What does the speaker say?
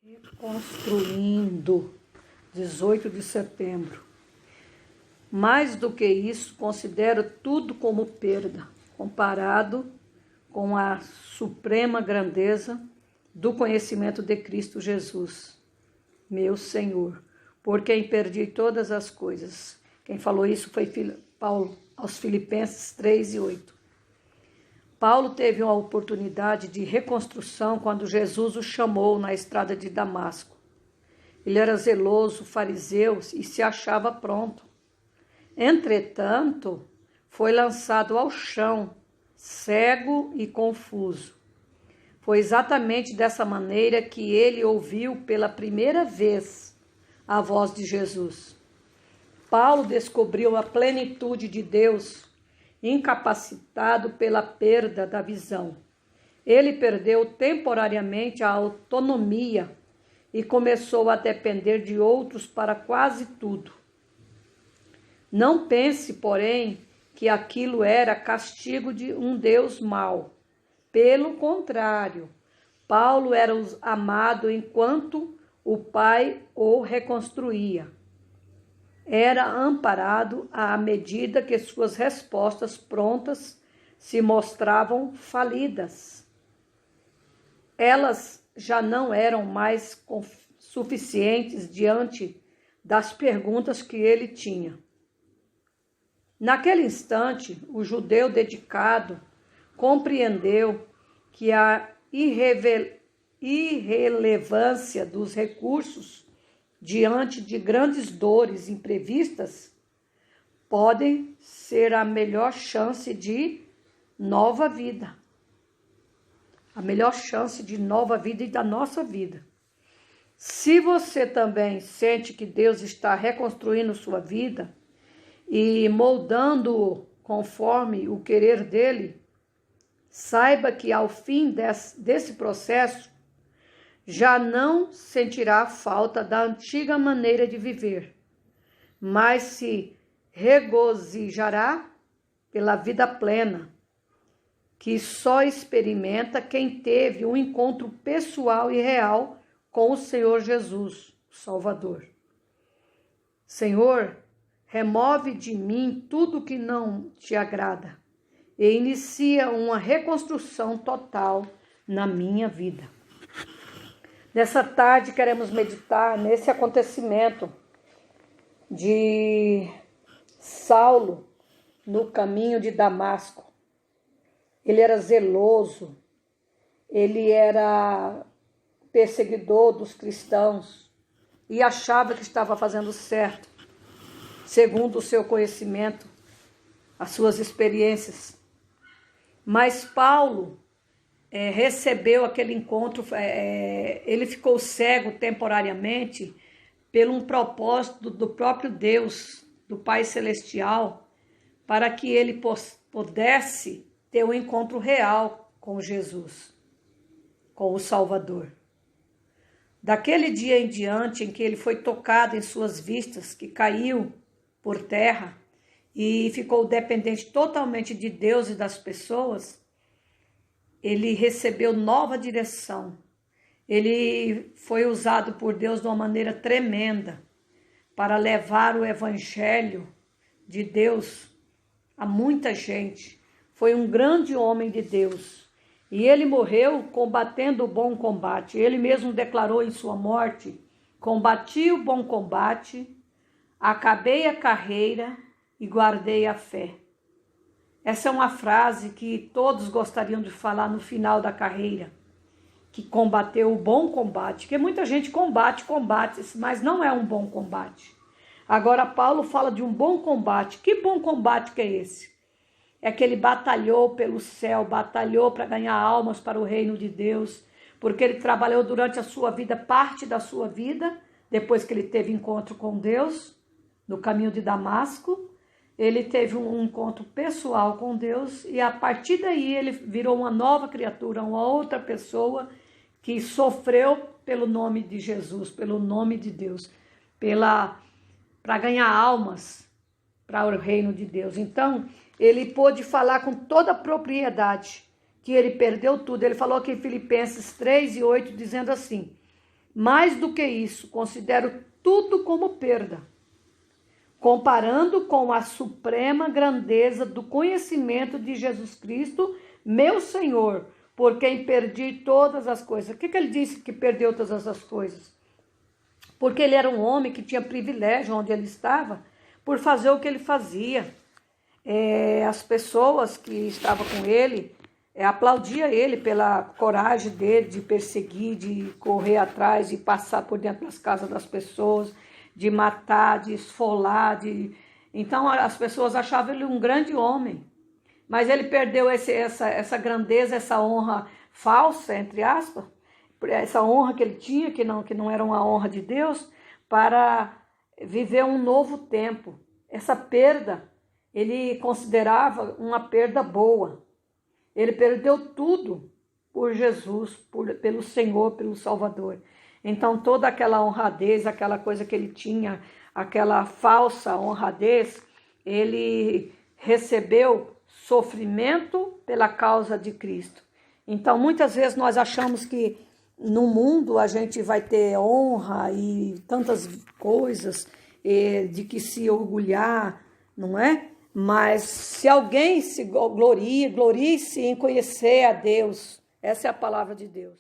Reconstruindo, 18 de setembro. Mais do que isso, considero tudo como perda, comparado com a suprema grandeza do conhecimento de Cristo Jesus, meu Senhor, por quem perdi todas as coisas. Quem falou isso foi Paulo, aos Filipenses 3:8. Paulo teve uma oportunidade de reconstrução quando Jesus o chamou na estrada de Damasco. Ele era zeloso, fariseu e se achava pronto. Entretanto, foi lançado ao chão, cego e confuso. Foi exatamente dessa maneira que ele ouviu pela primeira vez a voz de Jesus. Paulo descobriu a plenitude de Deus, incapacitado pela perda da visão. Ele perdeu temporariamente a autonomia e começou a depender de outros para quase tudo. Não pense, porém, que aquilo era castigo de um Deus mau. Pelo contrário, Paulo era amado enquanto o Pai o reconstruía. Era amparado à medida que suas respostas prontas se mostravam falidas. Elas já não eram mais suficientes diante das perguntas que ele tinha. Naquele instante, o judeu dedicado compreendeu que a irrelevância dos recursos diante de grandes dores imprevistas podem ser a melhor chance de nova vida. A melhor chance de nova vida e da nossa vida. Se você também sente que Deus está reconstruindo sua vida e moldando-o conforme o querer dele, saiba que ao fim desse processo, já não sentirá falta da antiga maneira de viver, mas se regozijará pela vida plena, que só experimenta quem teve um encontro pessoal e real com o Senhor Jesus, o Salvador. Senhor, remove de mim tudo que não te agrada e inicia uma reconstrução total na minha vida. Nessa tarde queremos meditar nesse acontecimento de Saulo no caminho de Damasco. Ele era zeloso, ele era perseguidor dos cristãos e achava que estava fazendo certo, segundo o seu conhecimento, as suas experiências. Mas Paulo recebeu aquele encontro, ele ficou cego temporariamente por um propósito do próprio Deus, do Pai Celestial, para que ele pudesse ter um encontro real com Jesus, com o Salvador. Daquele dia em diante em que ele foi tocado em suas vistas, que caiu por terra e ficou dependente totalmente de Deus e das pessoas, ele recebeu nova direção. Ele foi usado por Deus de uma maneira tremenda para levar o evangelho de Deus a muita gente. Foi um grande homem de Deus. E ele morreu combatendo o bom combate. Ele mesmo declarou em sua morte: combati o bom combate, acabei a carreira e guardei a fé. Essa é uma frase que todos gostariam de falar no final da carreira, que combateu o bom combate, que muita gente combate, mas não é um bom combate. Agora Paulo fala de um bom combate. Que bom combate que é esse? É que ele batalhou pelo céu, batalhou para ganhar almas para o reino de Deus, porque ele trabalhou durante a sua vida, parte da sua vida, depois que ele teve encontro com Deus, no caminho de Damasco. Ele teve um encontro pessoal com Deus e a partir daí ele virou uma nova criatura, uma outra pessoa que sofreu pelo nome de Jesus, pelo nome de Deus, para ganhar almas para o reino de Deus. Então, ele pôde falar com toda a propriedade que ele perdeu tudo. Ele falou aqui em Filipenses 3:8, dizendo assim: Mais do que isso, considero tudo como perda, comparando com a suprema grandeza do conhecimento de Jesus Cristo, meu Senhor, por quem perdi todas as coisas. O que ele disse que perdeu todas as coisas? Porque ele era um homem que tinha privilégio onde ele estava, por fazer o que ele fazia. As pessoas que estavam com ele aplaudiam ele pela coragem dele de perseguir, de correr atrás, de passar por dentro das casas das pessoas, de matar, de esfolar. Então as pessoas achavam ele um grande homem. Mas ele perdeu essa grandeza, essa honra falsa, entre aspas, essa honra que ele tinha, que não era uma honra de Deus, para viver um novo tempo. Essa perda, ele considerava uma perda boa. Ele perdeu tudo por Jesus, pelo Senhor, pelo Salvador. Então toda aquela honradez, aquela coisa que ele tinha, aquela falsa honradez, ele recebeu sofrimento pela causa de Cristo. Então muitas vezes nós achamos que no mundo a gente vai ter honra e tantas coisas de que se orgulhar, não é? Mas se alguém se glorie-se em conhecer a Deus. Essa é a palavra de Deus.